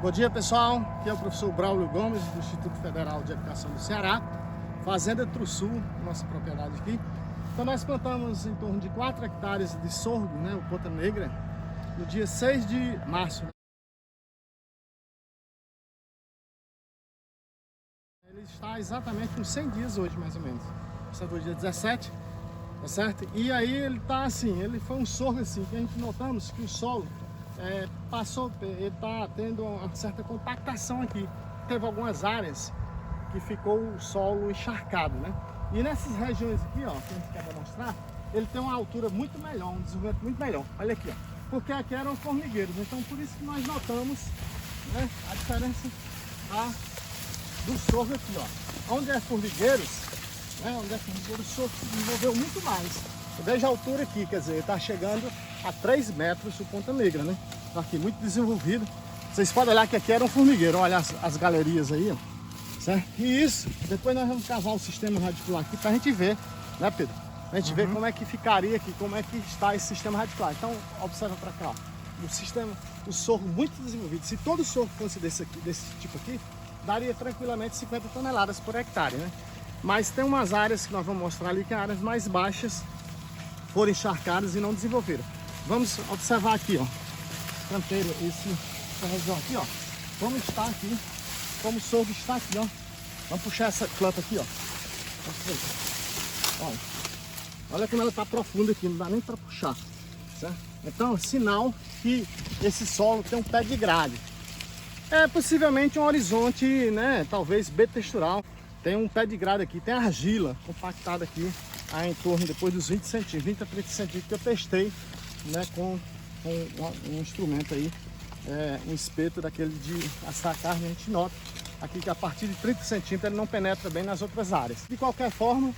Bom dia, pessoal, aqui é o professor Braulio Gomes do Instituto Federal de Educação do Ceará, Fazenda Truçu, nossa propriedade aqui. Então nós plantamos em torno de 4 hectares de sorgo, né, o Ponta Negra, no dia 6 de março. Ele está exatamente com 100 dias hoje, mais ou menos. Esse é do dia 17, tá certo? E aí ele tá assim, ele foi um sorgo assim, que a gente notamos que o solo ele está tendo uma certa compactação aqui. Teve algumas áreas que ficou o solo encharcado, né? E nessas regiões aqui, ó, que a gente quer mostrar, ele tem uma altura muito melhor, um desenvolvimento muito melhor. Olha aqui, ó, porque aqui eram formigueiros, então por isso que nós notamos, né, a diferença do sorgo aqui, ó. Onde é formigueiros, né, o sorgo se desenvolveu muito mais. Veja a altura aqui, quer dizer, ele está chegando a 3 metros o Ponta Negra, né? Tá aqui muito desenvolvido. Vocês podem olhar que aqui era um formigueiro, olha as galerias aí, ó. Certo? E isso, depois nós vamos cavar o sistema radicular aqui pra gente ver, né, Pedro? Pra gente ver como é que ficaria aqui, como é que está esse sistema radicular. Então, observa pra cá, ó. O sorgo muito desenvolvido. Se todo sorgo fosse desse tipo aqui, daria tranquilamente 50 toneladas por hectare, né? Mas tem umas áreas que nós vamos mostrar ali, que áreas mais baixas foram encharcadas e não desenvolveram. Vamos observar aqui, ó, canteiro, essa região aqui, ó. Como está aqui, como o sorgo está aqui, ó. Vamos puxar essa planta aqui, ó. Olha como ela está profunda aqui, não dá nem para puxar, certo? Então, sinal que esse solo tem um pé de grade. É possivelmente um horizonte, né, talvez betextural. Tem um pé de grade aqui, tem argila compactada aqui, aí em torno depois dos 20 centímetros, 20 a 30 centímetros que eu testei, né, com um instrumento aí, um espeto daquele de assar carne. A gente nota aqui que a partir de 30 centímetros ele não penetra bem nas outras áreas. De qualquer forma,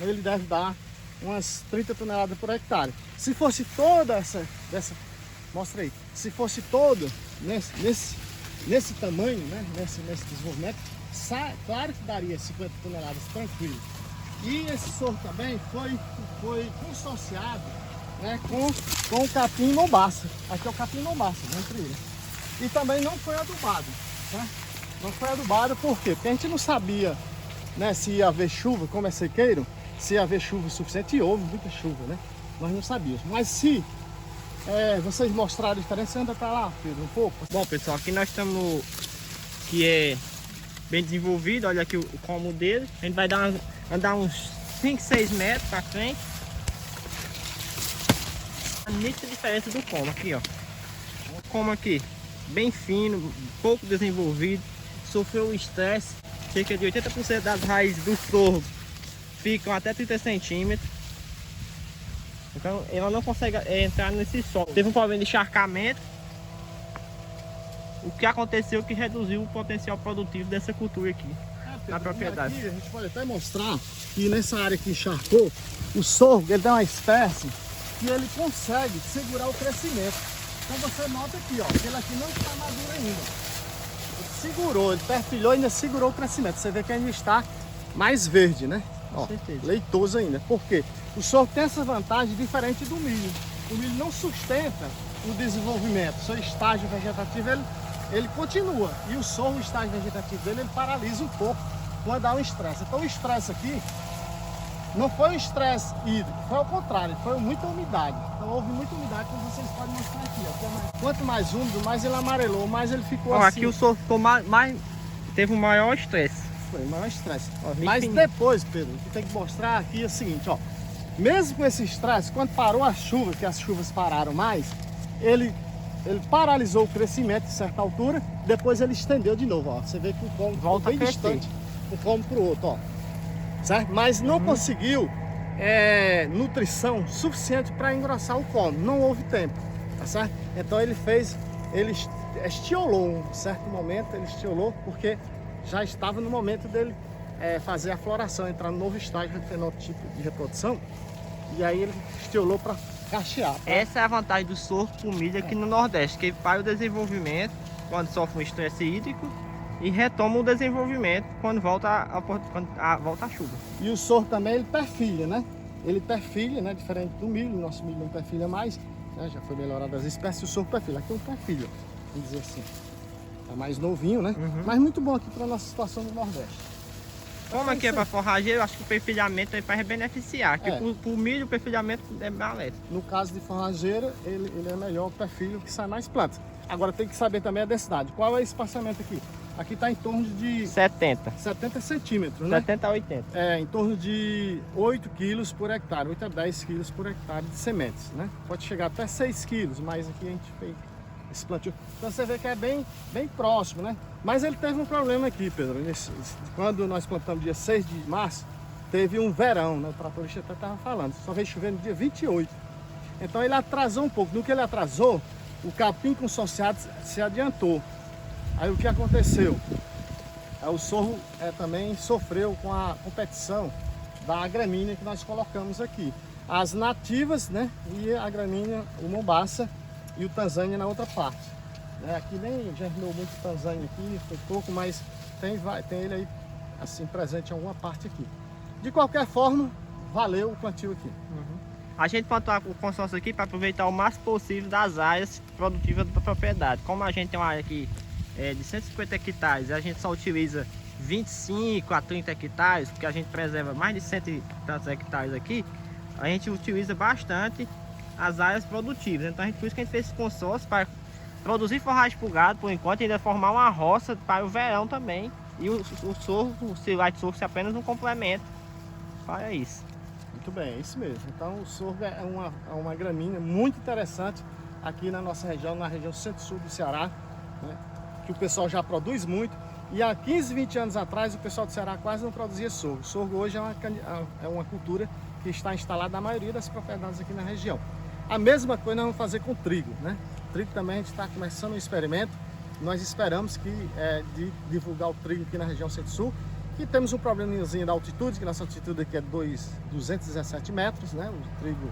ele deve dar umas 30 toneladas por hectare. Se fosse toda mostra aí, se fosse todo nesse tamanho, né, nesse desenvolvimento, claro que daria 50 toneladas tranquilo. E esse sorgo também foi consorciado, né, com o capim mombaça. Aqui é o capim mombaça, entre eles. E também não foi adubado, tá? Não foi adubado por quê? Porque a gente não sabia, né, se ia haver chuva, como é sequeiro, se ia haver chuva suficiente, e houve muita chuva, né? Nós não sabíamos. Mas se vocês mostraram a diferença, anda pra lá, Pedro, um pouco. Bom, pessoal, aqui nós estamos que é bem desenvolvido. Olha aqui o colmo dele. A gente vai andar uns 5, 6 metros para frente. A nítida diferença do colmo aqui, ó. O colmo aqui bem fino, pouco desenvolvido, sofreu estresse. Cerca de 80% das raízes do sorgo ficam até 30 centímetros. Então ela não consegue entrar nesse solo. Teve um problema de encharcamento. O que aconteceu que reduziu o potencial produtivo dessa cultura aqui, Pedro, na propriedade. Aqui a gente pode até mostrar que nessa área que encharcou, o sorgo ele dá uma espécie que ele consegue segurar o crescimento. Então você nota aqui, ó, que ele aqui não está maduro ainda. Ele segurou, ele perfilhou e ainda segurou o crescimento. Você vê que ainda está mais verde, né? Ó, leitoso ainda. Por quê? O sorgo tem essa vantagem diferente do milho. O milho não sustenta o desenvolvimento. O seu estágio vegetativo ele continua. E o sorgo, o estágio vegetativo dele, ele paralisa um pouco quando há um estresse. Então o estresse aqui não foi um estresse hídrico, foi ao contrário, foi muita umidade. Então houve muita umidade, como vocês podem mostrar aqui, ó. Quanto mais úmido, mais ele amarelou, mais ele ficou assim. Aqui o sorgo ficou teve um maior estresse. Foi maior estresse. Mas depois, Pedro, o que tem que mostrar aqui é o seguinte, ó. Mesmo com esse estresse, quando parou a chuva, que as chuvas pararam mais, ele paralisou o crescimento em certa altura, depois ele estendeu de novo, ó. Você vê que o colmo volta bem distante, um colmo para o outro, ó. Certo? Mas não conseguiu nutrição suficiente para engrossar o colmo, não houve tempo, tá certo? Então ele estiolou um certo momento, ele estiolou porque já estava no momento dele fazer a floração, entrar no novo estágio de fenotipo de reprodução, e aí ele estiolou para cachear. Essa é a vantagem do sorgo com milho aqui no Nordeste, que ele para o desenvolvimento quando sofre um estresse hídrico e retoma o desenvolvimento quando volta a chuva. E o sorgo também ele perfilha, né? Ele perfilha, né? Diferente do milho, o nosso milho não perfilha mais, né? Já foi melhorado as espécies, o sorgo perfilha. Aqui é um perfilha, vamos dizer assim. é mais novinho, né? Mas muito bom aqui para nossa situação do Nordeste. Como aqui é para forrageiro, eu acho que o perfilhamento aí vai beneficiar. Porque É. por milho o perfilhamento é maleta. No caso de forrageira, ele é melhor o perfil que sai mais plantas. Agora tem que saber também a densidade. Qual é o espaçamento aqui? Aqui está em torno de 70. 70 centímetros, né? 70 a 80. É, em torno de 8 quilos por hectare, 8 a 10 quilos por hectare de sementes, né? Pode chegar até 6 quilos, mas aqui a gente fez esse plantio. Então você vê que é bem próximo, né? Mas ele teve um problema aqui, Pedro. Quando nós plantamos dia 6 de março, teve um verão, né? O tratorista até estava falando, só veio chover no dia 28. Então ele atrasou um pouco. No que ele atrasou, o capim consociado se adiantou. Aí o que aconteceu? O sorgo também sofreu com a competição da gramínea que nós colocamos aqui. As nativas, né? E a gramínea, o Mombaça e o Tanzânia na outra parte. Aqui nem germinou muito o Tanzânia aqui, foi pouco, mas tem ele aí assim presente em alguma parte aqui. De qualquer forma, valeu o plantio aqui. A gente plantou o consórcio aqui para aproveitar o máximo possível das áreas produtivas da propriedade. Como a gente tem uma área aqui de 150 hectares, a gente só utiliza 25 a 30 hectares, porque a gente preserva mais de 100 e tantos hectares aqui, a gente utiliza bastante as áreas produtivas. Então por isso que a gente fez esse consórcio para produzir forragem para o gado por enquanto, e ainda formar uma roça para o verão também. E o sorgo, o silage sorgo, é apenas um complemento para isso. Muito bem, é isso mesmo. Então o sorgo é uma gramínea muito interessante aqui na nossa região, na região centro-sul do Ceará, né? Que o pessoal já produz muito. E há 15, 20 anos atrás o pessoal do Ceará quase não produzia sorgo. O sorgo hoje é uma cultura que está instalada na maioria das propriedades aqui na região. A mesma coisa nós vamos fazer com trigo, né? Trigo também a gente está começando um experimento. Nós esperamos de divulgar o trigo aqui na região centro-sul. E temos um probleminhazinho da altitude, que nossa altitude aqui é 217 metros, né? O trigo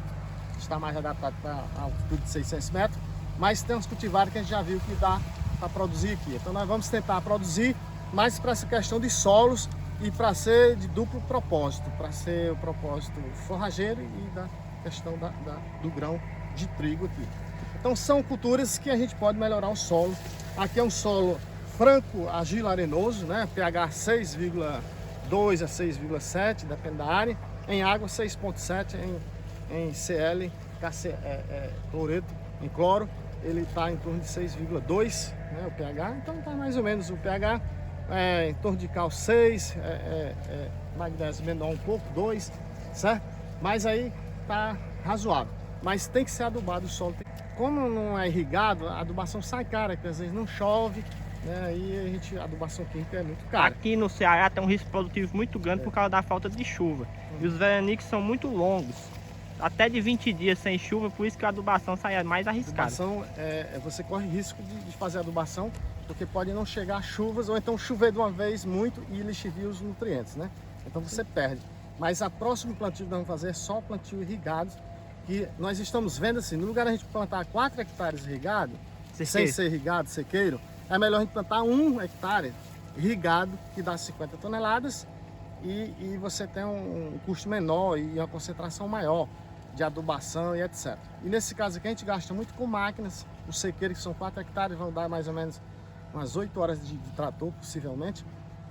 está mais adaptado para a altitude de 600 metros. Mas tem uns cultivares que a gente já viu que dá para produzir aqui. Então nós vamos tentar produzir mais para essa questão de solos e para ser de duplo propósito, para ser o propósito forrageiro e da questão do grão de trigo aqui. Então são culturas que a gente pode melhorar o solo. Aqui é um solo franco argilo-arenoso, né? pH 6,2 a 6,7, depende da área. Em água 6,7, em CL, cloreto, em cloro, ele está em torno de 6,2, né? O pH. Então está mais ou menos o pH em torno de cal 6, magnésio menor um pouco, 2, certo? Mas aí está razoável. Mas tem que ser adubado o solo. Como não é irrigado, a adubação sai cara, porque às vezes não chove, né? E a adubação química é muito cara. Aqui no Ceará tem um risco produtivo muito grande por causa da falta de chuva. E os veranicos são muito longos, até de 20 dias sem chuva, por isso que a adubação sai mais arriscada. A adubação, você corre risco de fazer adubação, porque pode não chegar chuvas, ou então chover de uma vez muito e lixivir os nutrientes, né? Então você perde. Mas a próximo plantio que nós vamos fazer é só plantio irrigado, que nós estamos vendo assim, no lugar de a gente plantar 4 hectares irrigado, sem ser irrigado, sequeiro, é melhor a gente plantar 1 hectare irrigado, que dá 50 toneladas, e você tem um custo menor e uma concentração maior de adubação e etc. E nesse caso aqui a gente gasta muito com máquinas, os sequeiros que são 4 hectares vão dar mais ou menos umas 8 horas de trator, possivelmente,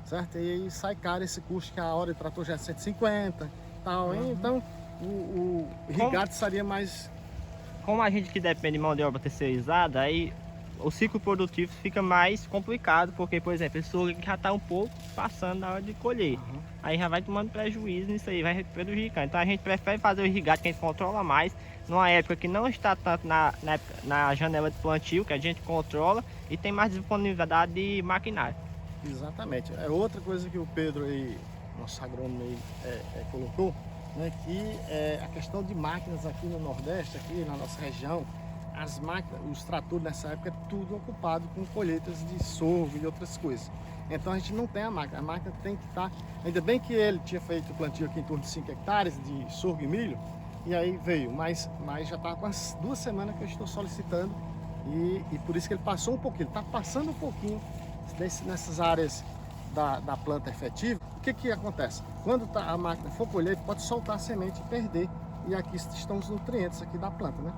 certo? E aí sai caro esse custo, que a hora de trator já é 150 tal. Então o irrigado seria mais... Como a gente que depende de mão de obra terceirizada, aí o ciclo produtivo fica mais complicado, porque, por exemplo, esse sorgo já está um pouco passando na hora de colher. Aí já vai tomando prejuízo nisso aí, vai prejudicando. Então a gente prefere fazer o irrigado, que a gente controla mais, numa época que não está tanto na janela de plantio, que a gente controla, e tem mais disponibilidade de maquinário. Exatamente. É outra coisa que o Pedro aí, nosso agrônomo aí, colocou, né, que a questão de máquinas aqui no Nordeste, aqui na nossa região, as máquinas, os tratores nessa época é tudo ocupado com colheitas de sorgo e outras coisas. Então a gente não tem a máquina tem que estar... Ainda bem que ele tinha feito o plantio aqui em torno de 5 hectares de sorgo e milho, e aí veio, mas já está com as 2 semanas que eu estou solicitando, e por isso que ele passou um pouquinho, ele está passando um pouquinho nessas áreas da planta efetiva. O que acontece? Quando a máquina for colher, ele pode soltar a semente e perder, e aqui estão os nutrientes aqui da planta, né?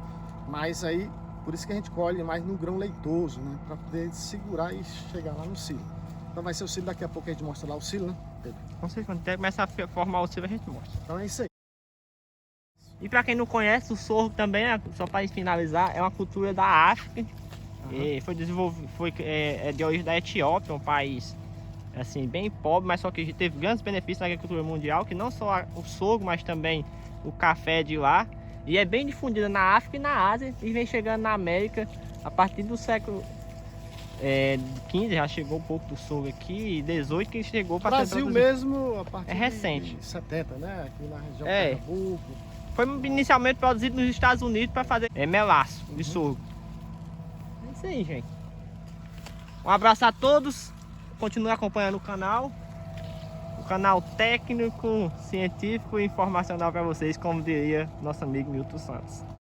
Mas aí Por isso que a gente colhe mais no grão leitoso, né? Para poder segurar e chegar lá no silo. Então vai ser o silo, daqui a pouco a gente mostra lá o silo, né, Pedro? Não sei quando começa a formar o silo, a gente mostra. Então é isso aí. E para quem não conhece, o sorgo também, só para finalizar, é uma cultura da África. E foi desenvolvido, é de origem da Etiópia, um país assim bem pobre, mas só que teve grandes benefícios na agricultura mundial, que não só o sorgo, mas também o café de lá. E é bem difundida na África e na Ásia, e vem chegando na América a partir do século XV, já chegou um pouco do sorgo aqui, e 18 que chegou para Brasil mesmo, a partir é recente. de 70, né? Aqui na região É. de Pernambuco. Foi inicialmente produzido nos Estados Unidos para fazer melaço de sorgo. É isso aí, gente. Um abraço a todos. Continue acompanhando o canal. O canal técnico, científico e informacional para vocês, como diria nosso amigo Milton Santos.